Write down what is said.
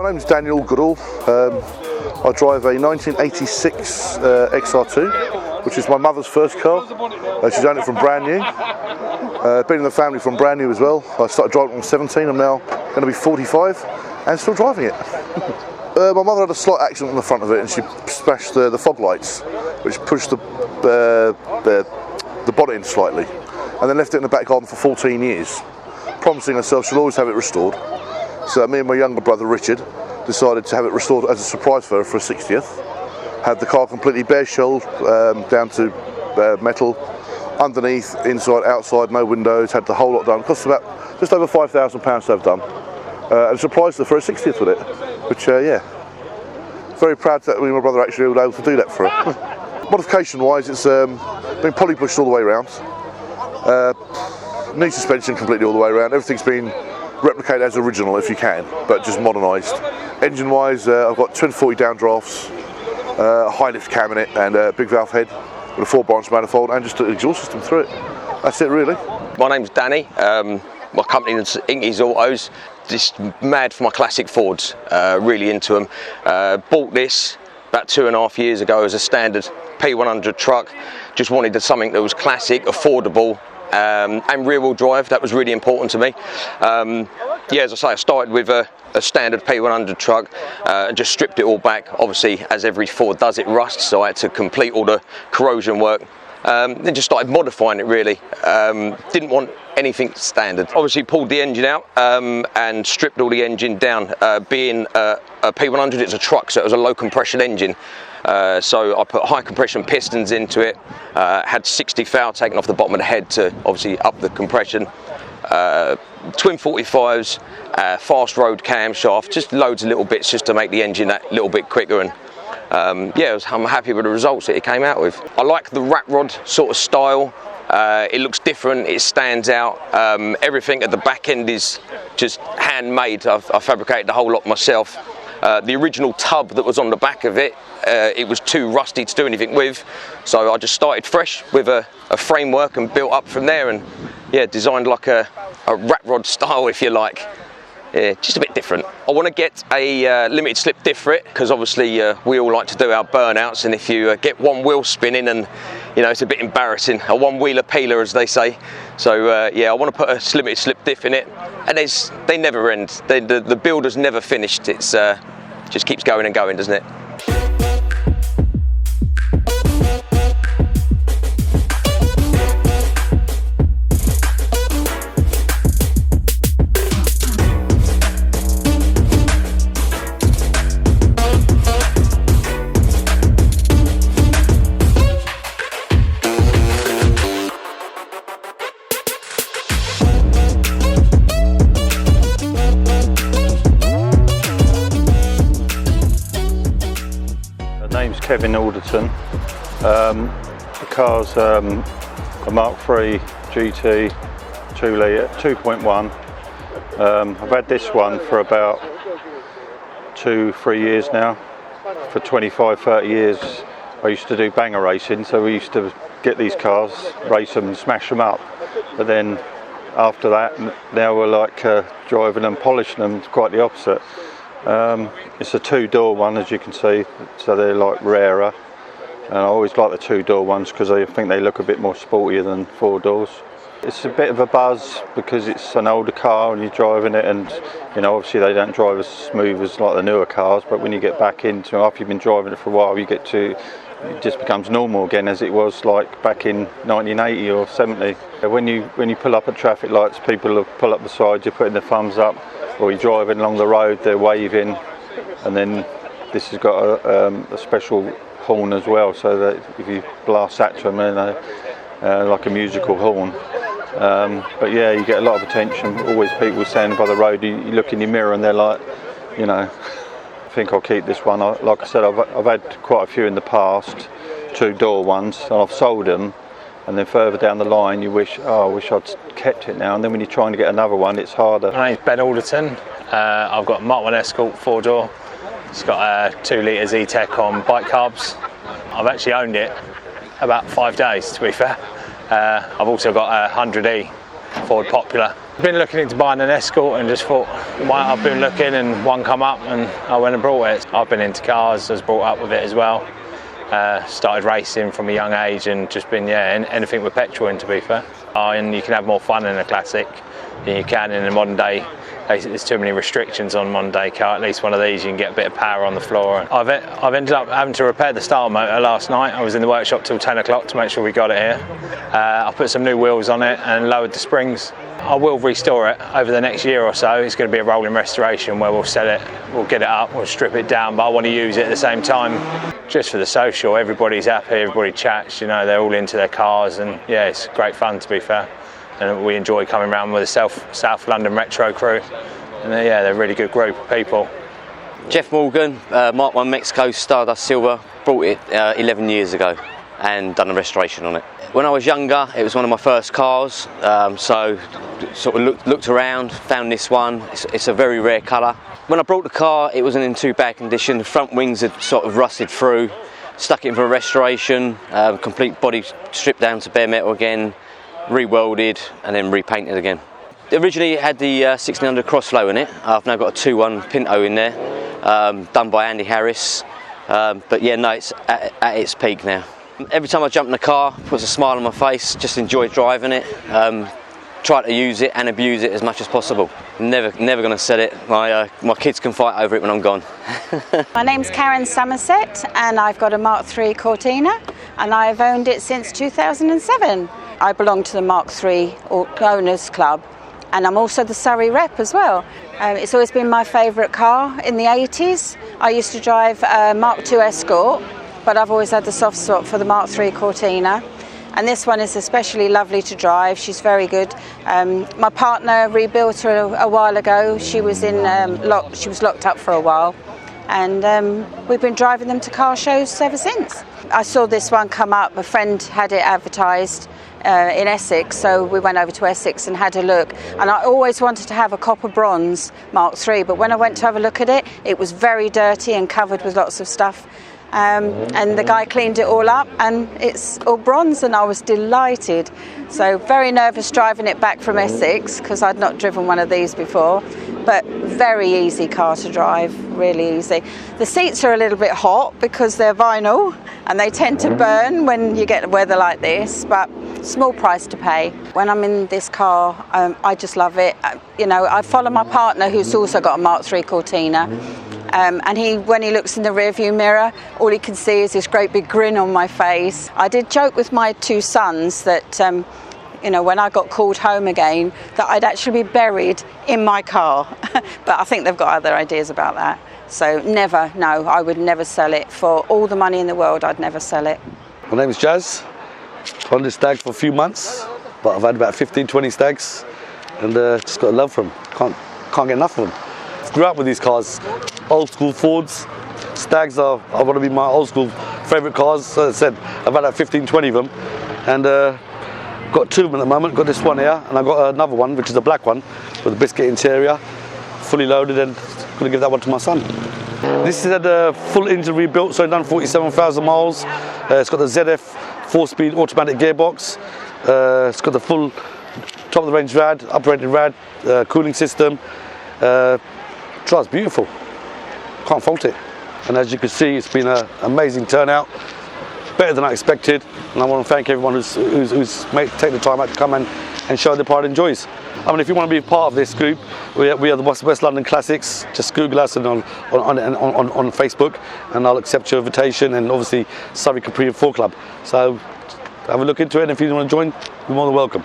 My name's Daniel Goodall. I drive a 1986 XR2, which is my mother's first car. She's owned it from brand new. Been in the family from brand new as well. I started driving when I was 17. I'm now going to be 45 and still driving it. My mother had a slight accident on the front of it and she smashed the fog lights, which pushed the bonnet in slightly, and then left it in the back garden for 14 years, promising herself she'll always have it restored. So me and my younger brother Richard decided to have it restored as a surprise for her for her 60th. Had the car completely bare shelled, down to metal, underneath, inside, outside, no windows, had the whole lot done. Cost about just over £5,000 to have done. And surprised her for her 60th with it, which yeah, very proud that me and my brother actually were able to do that for her. Modification wise, it's been poly pushed all the way around, knee suspension completely all the way around, everything's been replicated as original if you can, but just modernised. Engine wise, I've got twin 40 downdrafts, a high lift cam in it and a big valve head with a 4-branch manifold and just an exhaust system through it. That's it really. My name's Danny, my company is Inky's Autos. Just mad for my classic Fords, really into them. Bought this about 2.5 years ago as a standard P100 truck. Just wanted something that was classic, affordable, and rear-wheel drive. That was really important to me. Yeah, as I say, I started with a standard P100 truck and just stripped it all back. Obviously, as every Ford does, it rusts, so I had to complete all the corrosion work. Then just started modifying it really. Didn't want anything standard. Obviously pulled the engine out and stripped all the engine down. Being a P100, it's a truck, so it was a low compression engine. So I put high compression pistons into it, had 60 foul taken off the bottom of the head to obviously up the compression. Twin 45s, fast road camshaft, just loads of little bits just to make the engine that little bit quicker. And yeah, I'm happy with the results that it came out with. I like the rat rod sort of style. It looks different, it stands out. Everything at the back end is just handmade. I fabricated the whole lot myself. The original tub that was on the back of it, it was too rusty to do anything with, so I just started fresh with a framework and built up from there, and yeah, designed like a rat rod style, if you like. Yeah, just a bit different. I want to get a limited slip diff for it, because obviously we all like to do our burnouts, and if you get one wheel spinning, and you know, it's a bit embarrassing, a one-wheeler peeler as they say. So yeah, I want to put a limited slip diff in it, and they never end. The builder's never finished. It's just keeps going and going, doesn't it? Name's Kevin Alderton. The car's a Mark III GT truley at 2.1. I've had this one for about 2-3 years now. For 25-30 years I used to do banger racing, so we used to get these cars, race them and smash them up. But then after that, now we're like driving and polishing them. It's quite the opposite. It's a 2-door one, as you can see, so they're like rarer, and I always like the 2-door ones because I think they look a bit more sportier than 4 doors. It's a bit of a buzz because it's an older car and you're driving it, and you know, obviously they don't drive as smooth as like the newer cars, but when you get back into it, after you've been driving it for a while, it just becomes normal again, as it was like back in 1980 or 70. When you pull up at traffic lights, people pull up the side, you're putting their thumbs up, or you're driving along the road, they're waving, and then this has got a special horn as well, so that if you blast that to them, like a musical horn. But yeah, you get a lot of attention. Always people standing by the road, you look in your mirror and they're like, you know, I think I'll keep this one. Like I said, I've had quite a few in the past, 2-door ones, and I've sold them. And then further down the line you wish, oh, I wish I'd kept it now, and then when you're trying to get another one, it's harder. My name's Ben Alderton. I've got a Mk1 Escort 4-door. It's got a 2 litre Z-Tech on bike carbs. I've actually owned it about 5 days, to be fair. I've also got a 100E Ford Popular I've been looking into buying an Escort and just thought, I've been looking and one come up and I went and brought it. I've been into cars, I was brought up with it as well. Started racing from a young age and just been, anything with petrol in, to be fair. And you can have more fun in a classic than you can in a modern day. There's too many restrictions on modern day car. At least one of these you can get a bit of power on the floor. I've ended up having to repair the starter motor last night. I was in the workshop till 10 o'clock to make sure we got it here. I put some new wheels on it and lowered the springs. I will restore it over the next year or so. It's going to be a rolling restoration where we'll sell it, we'll get it up, we'll strip it down, but I want to use it at the same time just for the social. Everybody's happy, everybody chats, they're all into their cars, and it's great fun, to be fair. And we enjoy coming around with the South London Retro crew, and they're a really good group of people. Jeff Morgan, Mk1 Mexico Stardust Silver, brought it 11 years ago and done a restoration on it. When I was younger, it was one of my first cars, so sort of looked around, found this one. It's a very rare colour. When I brought the car, it wasn't in too bad condition. The front wings had sort of rusted through. Stuck it in for a restoration, complete body stripped down to bare metal again, re-welded and then repainted again. Originally it had the 1600 Crossflow in it. I've now got a 2.1 Pinto in there, done by Andy Harris. It's at its peak now. Every time I jump in the car, it puts a smile on my face, just enjoy driving it. Try to use it and abuse it as much as possible. Never going to sell it. My kids can fight over it when I'm gone. My name's Karen Somerset and I've got a Mark III Cortina and I've owned it since 2007. I belong to the Mark III Owners Club and I'm also the Surrey rep as well. It's always been my favourite car. In the 80s I used to drive a Mark II Escort, but I've always had the soft spot for the Mark III Cortina. And this one is especially lovely to drive. She's very good. My partner rebuilt her a while ago. She was she was locked up for a while, and we've been driving them to car shows ever since. I saw this one come up. A friend had it advertised in Essex, so we went over to Essex and had a look. And I always wanted to have a copper bronze Mark III, but when I went to have a look at it, it was very dirty and covered with lots of stuff. And the guy cleaned it all up and it's all bronze and I was delighted. So very nervous driving it back from Essex because I'd not driven one of these before, but very easy car to drive, really easy. The seats are a little bit hot because they're vinyl and they tend to burn when you get weather like this, but small price to pay. When I'm in this car, I just love it. I follow my partner who's also got a Mark III Cortina. And when he looks in the rearview mirror, all he can see is this great big grin on my face. I did joke with my two sons that, when I got called home again, that I'd actually be buried in my car. But I think they've got other ideas about that. So I would never sell it. For all the money in the world, I'd never sell it. My name is Jazz. I've owned this stag for a few months, but I've had about 15, 20 stags, and just got a love for them. Can't get enough of them. Grew up with these cars, old school Fords. Stags I want to be my old school favourite cars. As I said, I've had about 15, 20 of them, and got two of them at the moment. Got this one here, and I've got another one, which is a black one with a biscuit interior, fully loaded, and I'm going to give that one to my son. This is had a full engine rebuilt, so done 47,000 miles. It's got the ZF 4-speed automatic gearbox. It's got the full top of the range rad, upgraded rad, cooling system. Drives beautiful, can't fault it. And as you can see, it's been an amazing turnout, better than I expected. And I want to thank everyone who's taken the time out to come and show their pride and joys. I mean, if you want to be a part of this group, we are the West London Classics. Just Google us on Facebook, and I'll accept your invitation. And obviously, Surrey Capri 4 Club. So have a look into it, and if you want to join, you're more than welcome.